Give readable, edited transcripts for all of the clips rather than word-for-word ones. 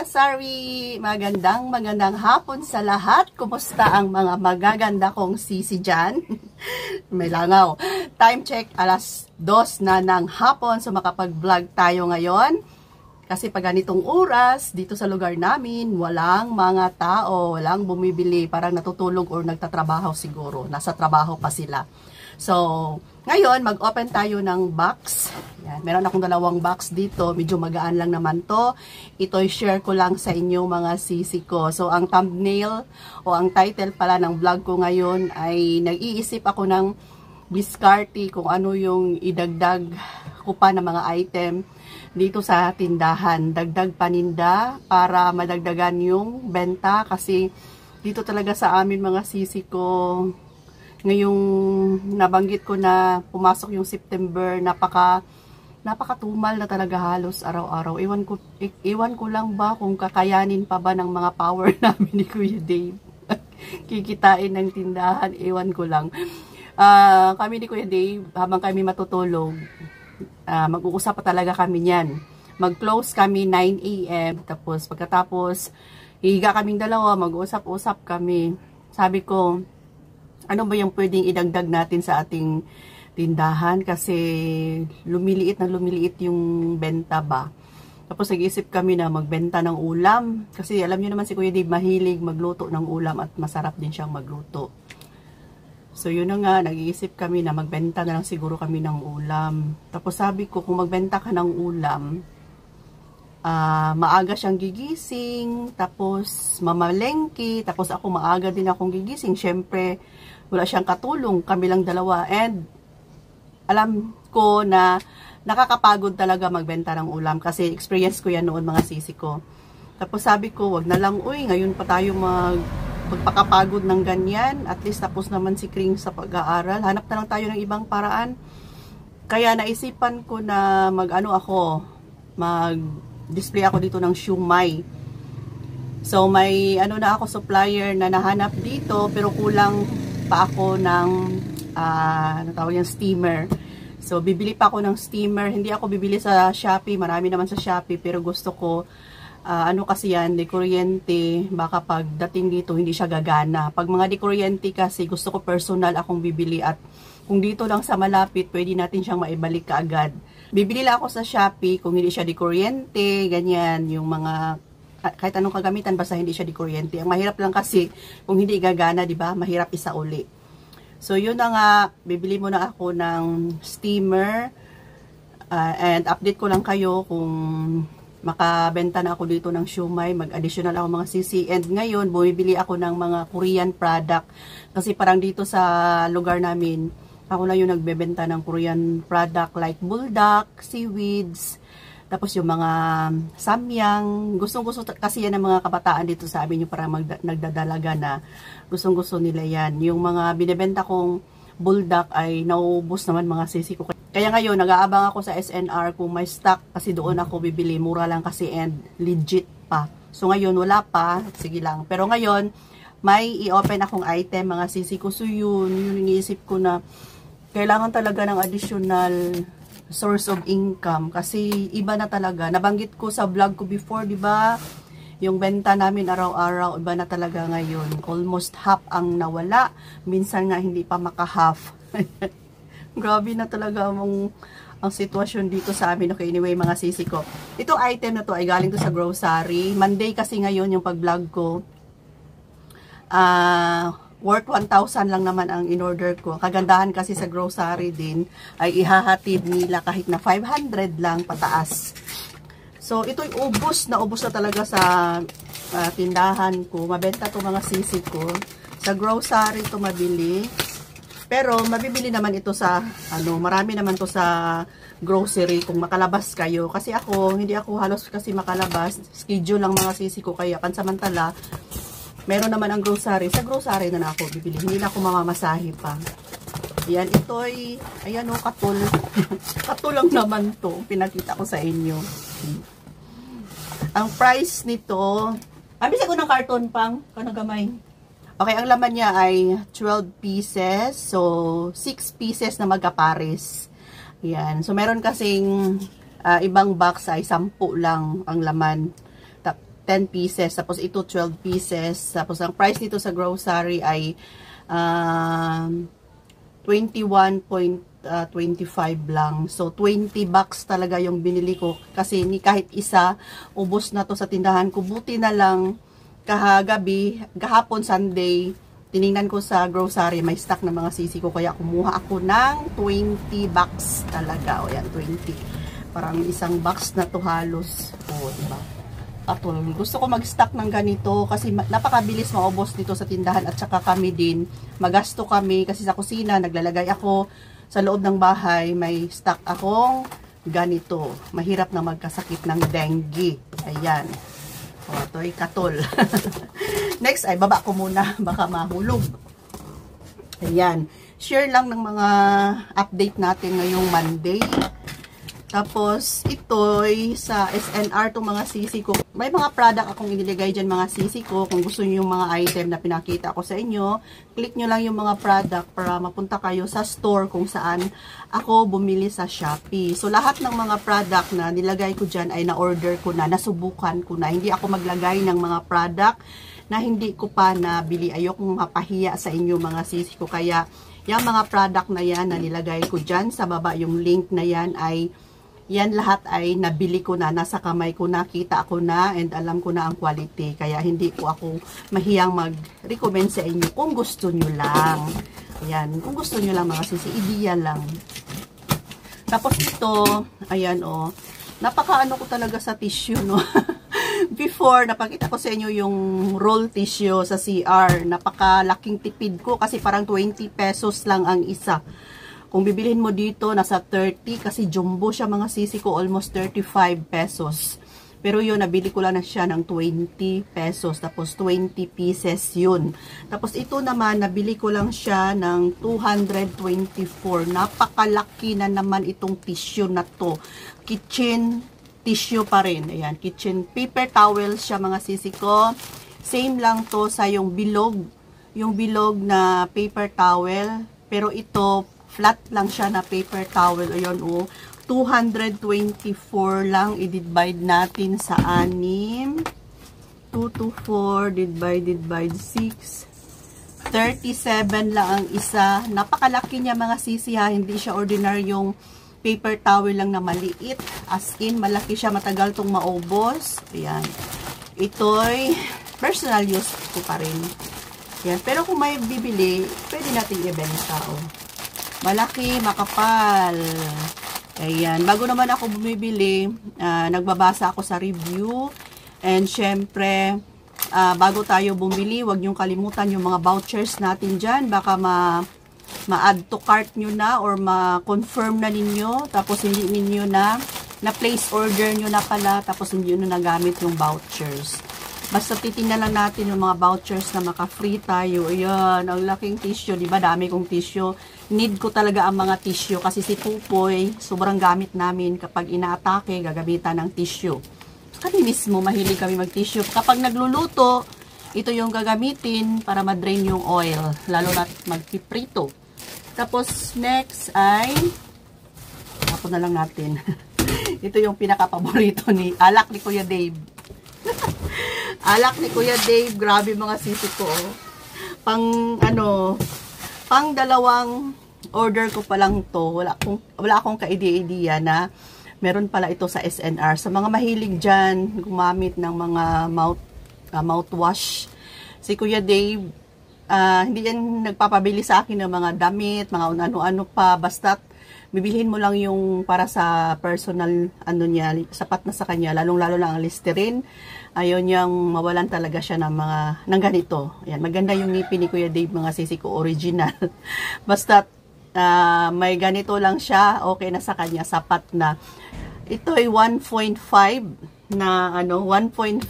Sari! Magandang hapon sa lahat. Kumusta ang mga magaganda kong sisi dyan? May langaw. Time check, alas 2 na ng hapon. So makapag-vlog tayo ngayon. Kasi pag ganitong oras, dito sa lugar namin, walang mga tao, walang bumibili. Parang natutulog or nagtatrabaho siguro. Nasa trabaho pa sila. So, ngayon, mag-open tayo ng box. Yan, meron akong dalawang box dito. Medyo magaan lang naman to. Ito share ko lang sa inyo mga sisi ko. So, ang thumbnail o ang title pala ng vlog ko ngayon ay nag-iisip ako ng diskarte kung ano yung idagdag ko pa ng mga item dito sa tindahan. Dagdag paninda para madagdagan yung benta kasi dito talaga sa amin mga sisi ko. Ngayong nabanggit ko na pumasok yung September, napakatumal na talaga halos araw-araw. Iwan ko lang ba kung kakayanin pa ba ng mga power namin ni Kuya Dave. Kikitain ng tindahan, iwan ko lang. Kami ni Kuya Dave, habang kami matutulog, mag-uusap pa talaga kami niyan. Mag-close kami 9 AM, tapos pagkatapos, higa kaming dalawa, mag-usap-usap kami. Sabi ko, ano ba yung pwedeng idagdag natin sa ating tindahan kasi lumiliit na lumiliit yung benta ba. Tapos nag-isip kami na magbenta ng ulam kasi alam niyo naman si Kuya Dave mahilig magluto ng ulam at masarap din siyang magluto. So yun na nga, nag-iisip kami na magbenta na lang siguro kami ng ulam. Tapos sabi ko kung magbenta ka ng ulam, maaga siyang gigising, tapos mamalengke, tapos ako maaga din akong gigising. Syempre, wala siyang katulong, kami lang dalawa. And alam ko na nakakapagod talaga magbenta ng ulam kasi experience ko yan noon mga sisi ko. Tapos sabi ko, wag na lang, uy, ngayon pa tayo magpakapagod ng ganyan. At least tapos naman si Kring sa pag-aaral. Hanap na lang tayo ng ibang paraan. Kaya naisipan ko na mag-display ako dito ng siumay. So may na ako supplier na nahanap dito pero kulang pa ako ng steamer. So bibili pa ako ng steamer. Hindi ako bibili sa Shopee, marami naman sa Shopee pero gusto ko kasi yan, de kuryente, baka pagdating dito hindi siya gagana. Pag mga de kuryente kasi gusto ko personal akong bibili at kung dito lang sa malapit, pwede natin siyang maibalik kaagad. Bibili lang ako sa Shopee kung hindi siya de kuryente, ganyan, yung mga kahit anong kagamitan basta hindi siya di kuryente. Ang mahirap lang kasi kung hindi gagana, 'di ba? Mahirap isauli. So yun na nga, bibili muna ako ng steamer and update ko lang kayo kung makabenta na ako dito ng siumay, mag-additional ako mga sisi. And ngayon, bumibili ako ng mga Korean product kasi parang dito sa lugar namin, ako na yung nagbebenta ng Korean product like buldak, seaweeds, tapos yung mga samyang, gustong-gusto kasi yan ng mga kabataan dito sa amin, yung parang nagdadalaga na gustong-gusto nila yan. Yung mga binibenta kong buldak ay naubos naman mga sisi ko. Kaya ngayon, nag-aabang ako sa SNR kung may stock kasi doon ako bibili. Mura lang kasi and legit pa. So ngayon, wala pa. Sige lang. Pero ngayon, may i-open akong item mga sisi ko. So yun iniisip ko na kailangan talaga ng additional source of income kasi iba na talaga. Nabanggit ko sa vlog ko before, 'di ba? Yung benta namin araw-araw iba na talaga ngayon. Almost half ang nawala. Minsan nga hindi pa maka-half. Grabe na talaga ang sitwasyon dito sa amin. Okay, anyway, mga sisi ko. Itong item na to ay galing to sa grocery. Monday kasi ngayon yung pag-vlog ko. Worth 1,000 lang naman ang in-order ko. Kagandahan kasi sa grocery din ay ihahatid nila kahit na 500 lang pataas. So, ito'y ubos na talaga sa tindahan ko. Mabenta to mga sisi ko. Sa grocery to mabili. Pero, mabibili naman ito sa, marami naman to sa grocery kung makalabas kayo. Kasi hindi ako halos kasi makalabas. Schedule lang mga sisi ko. Kaya, pansamantala, meron naman ang grocery. Sa grocery na ako bibili. Hindi na ako mamamasahe pa. Ayan, ito'y, ayan o, katul. Katul lang naman to. Pinakita ko sa inyo. Ang price nito, abis ako ng karton pang, kanagamay. Okay, ang laman niya ay 12 pieces. So, 6 pieces na magkapares. Ayan. So, meron kasing ibang box ay 10 lang ang laman. 10 pieces. Tapos ito 12 pieces. Tapos ang price nito sa grocery ay 21.25 lang. So 20 bucks talaga yung binili ko kasi ni kahit isa ubos na to sa tindahan ko. Buti na lang kahapon Sunday, tiningnan ko sa grocery, may stock na mga sisi ko, kaya kumuha ako ng 20 bucks talaga. O yan, 20. Parang isang box na to halos. O, diba? Katul. Gusto ko mag-stock ng ganito kasi napakabilis maubos nito sa tindahan, at saka kami din, magasto kami kasi sa kusina, naglalagay ako sa loob ng bahay, may stock akong ganito. Mahirap na magkasakit ng dengue. Ayan. O, ito'y katol. Next ay baba ko muna, baka mahulog. Ayan. Share lang ng mga update natin ngayong Monday. Tapos, ito'y sa SNR itong mga sisi ko. May mga product akong iniligay dyan mga sisi ko. Kung gusto nyo yung mga item na pinakita ko sa inyo, click nyo lang yung mga product para mapunta kayo sa store kung saan ako bumili sa Shopee. So, lahat ng mga product na nilagay ko dyan ay na-order ko na, nasubukan ko na. Hindi ako maglagay ng mga product na hindi ko pa nabili. Ayokong mapahiya sa inyo mga sisi ko. Kaya, yung mga product na yan na nilagay ko dyan, sa baba yung link na yan ay yan lahat ay nabili ko na, nasa kamay ko na, kita ko na, and alam ko na ang quality. Kaya hindi ko ako mahiyang mag-recommend sa inyo kung gusto nyo lang. Ayan, kung gusto nyo lang mga sisi, ideya lang. Tapos ito, ayan o, napakaano ko talaga sa tissue, no? Before, napakita ko sa inyo yung roll tissue sa CR. Napakalaking tipid ko kasi parang 20 pesos lang ang isa. Kung bibilhin mo dito, nasa 30 kasi jumbo siya mga sisi ko, almost 35 pesos. Pero yun, nabili ko lang na siya ng 20 pesos. Tapos 20 pieces yun. Tapos ito naman, nabili ko lang siya ng 224. Napakalaki na naman itong tissue na to. Kitchen tissue pa rin. Ayan, kitchen paper towel siya mga sisi ko. Same lang to sa yung bilog. Yung bilog na paper towel. Pero ito, flat lang siya na paper towel. Ayun, oh. 224 lang. I-divide natin sa 6. 224 divided by 6. 37 lang ang isa. Napakalaki niya mga sisi ha. Hindi siya ordinaryong paper towel lang na maliit. As in, malaki siya. Matagal tong maubos. Ayan. Ito'y personal use ko pa rin. Ayan. Pero kung may bibili, pwede natin ibenta. Oh. Malaki, makapal. Ayan. Bago naman ako bumibili, nagbabasa ako sa review. And syempre, bago tayo bumili, huwag niyong kalimutan yung mga vouchers natin dyan. Baka ma-add to cart nyo na or ma-confirm na ninyo. Tapos hindi ninyo na-place order nyo na pala. Tapos hindi nyo nagamit yung vouchers. Basta titingnan lang natin yung mga vouchers na maka-free tayo. Ayan, ang laking tissue. Diba, dami kong tissue. Need ko talaga ang mga tissue. Kasi si Pupoy, sobrang gamit namin. Kapag inaatake, gagamitan ng tissue. Kami mismo, mahilig kami mag-tissue. Kapag nagluluto, ito yung gagamitin para ma-drain yung oil. Lalo na mag-piprito. Tapos, next ay, tapos na lang natin. Ito yung pinaka-paborito ni alak ni Kuya Dave. Alak ni Kuya Dave, grabe mga sisi ko. Pang dalawang order ko pa lang to. Wala akong ka-idea na meron pala ito sa SNR. Sa mga mahilig dyan, gumamit ng mga mouthwash. Si Kuya Dave, hindi yan nagpapabili sa akin ng mga damit, mga ano-ano pa. Basta bibilhin mo lang yung para sa personal niya, sapat na sa kanya, lalong-lalo na ang Listerine. Ayun yung mawalan talaga siya ng ganito. Ayan, maganda yung ngipin ni Kuya Dave mga sisi ko, original. Basta may ganito lang siya, okay na sa kanya, sapat na. Ito ay 1.5 na 1.5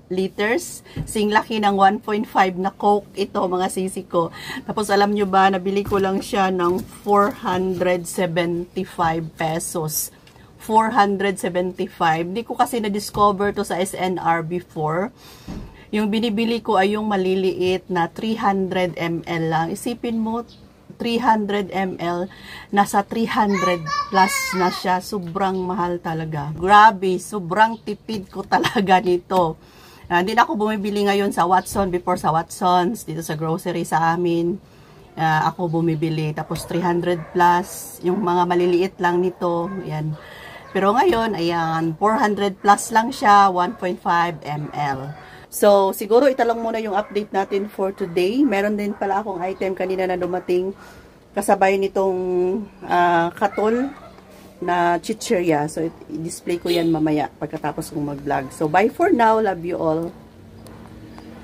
liters. Sing laki ng 1.5 na Coke ito mga sisi ko. Tapos alam nyo ba, nabili ko lang siya ng 475 pesos. 475. Hindi ko kasi na-discover to sa SNR before. Yung binibili ko ay yung maliliit na 300 ml lang. Isipin mo, 300 ml, nasa 300 plus na siya. Sobrang mahal talaga. Grabe, sobrang tipid ko talaga nito. Hindi na ako bumibili ngayon sa Watson, before sa Watsons, dito sa grocery sa amin. Ako bumibili, tapos 300 plus, yung mga maliliit lang nito, yan. Pero ngayon, ayan, 400 plus lang siya, 1.5 ml. So, siguro italong muna yung update natin for today. Meron din pala akong item kanina na dumating, kasabay nitong katol na chichirya. So, i-display ko yan mamaya pagkatapos kong mag-vlog. So, bye for now. Love you all.